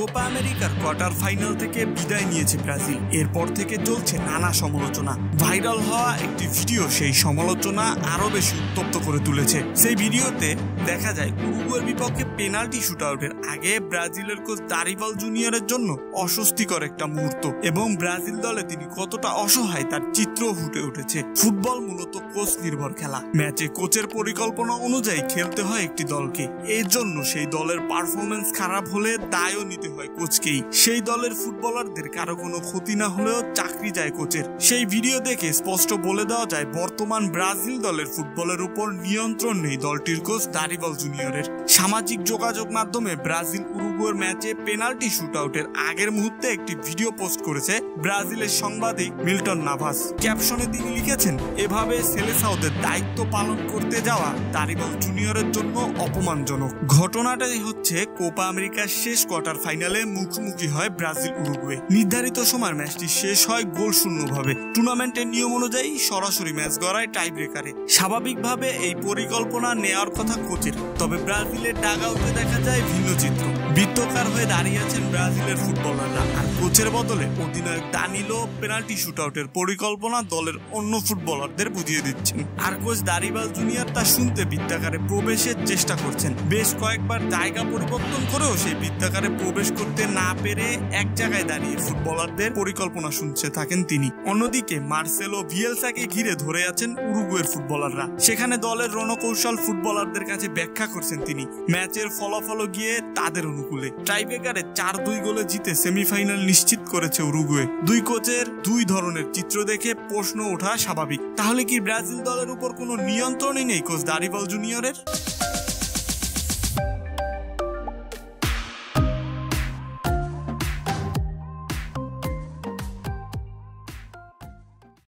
Copa আমেরিকার quarter final থেকে বিদায় নিয়েছে ব্রাজিল। এরপর থেকে চলছে নানা সমালোচনা। ভাইরাল হওয়া একটি ভিডিও সেই সমালোচনা আরো বেশি উত্তপ্ত করে তুলেছে। সেই ভিডিওতে দেখা যায় উরুগুয়ের বিপক্ষে পেনাল্টি শুটআউটের আগে ব্রাজিলের কোচ দারিবাল জুনিয়রের জন্য অস্বস্তিকর একটা মুহূর্ত এবং ব্রাজিল দলে তিনি কতটা অসহায় তার চিত্র ফুটে উঠেছে। ফুটবল মূলত কোচ নির্ভর খেলা। ম্যাচে কোচের পরিকল্পনা অনুযায়ী খেলতে হয় একটি দলকে। এর জন্য সেই দলের পারফরমেন্স খারাপ হলে দায়ও নিতে হয় কোচকেই। সেই দলের ফুটবলারদের কারো কোনো ক্ষতি না হলেও চাকরি যায় কোচের। সেই ভিডিও দেখে স্পষ্ট বলে দেওয়া যায় বর্তমান ব্রাজিল দলের ফুটবলের উপর নিয়ন্ত্রণ নেই দলটির কোচ দারিবাল জুনিয়রের। সামাজিক যোগাযোগ মাধ্যমে ব্রাজিল উরুগুয়ের ম্যাচে পেনাল্টি শুটআউটের আগের মুহূর্তে একটি ভিডিও পোস্ট করেছে ব্রাজিলের সাংবাদিক মিল্টন নাভাস। ক্যাপশনে তিনি লিখেছেন, এভাবে সেলেসাওদের দায়িত্ব পালন করতে যাওয়া দারিবাল জুনিয়রের জন্য অপমানজনক। ঘটনাটাই হচ্ছে কোপা আমেরিকার শেষ কোয়ার্টার ফাইনালে মুখোমুখি হয় ব্রাজিল উরুগুয়ে। নির্ধারিত সময় ম্যাচটি শেষ হয় গোল শূন্যভাবে। টুর্নামেন্টের নিয়ম অনুযায়ী সরাসরি ম্যাচ গড়ায় টাই ব্রেকারে। স্বাভাবিকভাবে এই পরিকল্পনা নেওয়ার কথা কোচের, তবে ব্রাজিলের ডাগআউটে দেখা যায় ভিন্ন চিত্র। বৃত্তাকার হয়ে দাঁড়িয়ে আছেন ব্রাজিলের ফুটবলাররা, আর কোচের বদলে অধিনায়ক দানিলো পেনাল্টি শুটআউটের পরিকল্পনা দলের অন্য ফুটবলারদের বুঝিয়ে দিচ্ছেন। আর কোচ দারিবাল জুনিয়র তা শুনতে বৃত্তাকারে প্রবেশের চেষ্টা করছেন। বেশ কয়েকবার জায়গা পরিবর্তন করেও সেই বৃত্তাকারে প্রবেশ করতে না পেরে এক জায়গায় দাঁড়িয়ে ফুটবলারদের পরিকল্পনা শুনছে থাকেন তিনি। অন্যদিকে মার্সেলো বিয়েলসাকে ঘিরে ধরে আছেন উরুগুয়ের ফুটবলাররা। সেখানে দলের রণকৌশল ফুটবলারদের কাছে ব্যাখ্যা করছেন তিনি। ম্যাচের ফলাফলও গিয়ে তাদের অনুকূলে। টাইব্রেকারে 4-2 গোলে জিতে সেমিফাইনাল নিশ্চিত করেছে উরুগুয়ে। দুই কোচের দুই ধরনের চিত্র দেখে প্রশ্ন ওঠা স্বাভাবিক। তাহলে কি ব্রাজিল দলের উপর কোনো নিয়ন্ত্রণই নেই কোচ দারিবাল জুনিয়রের?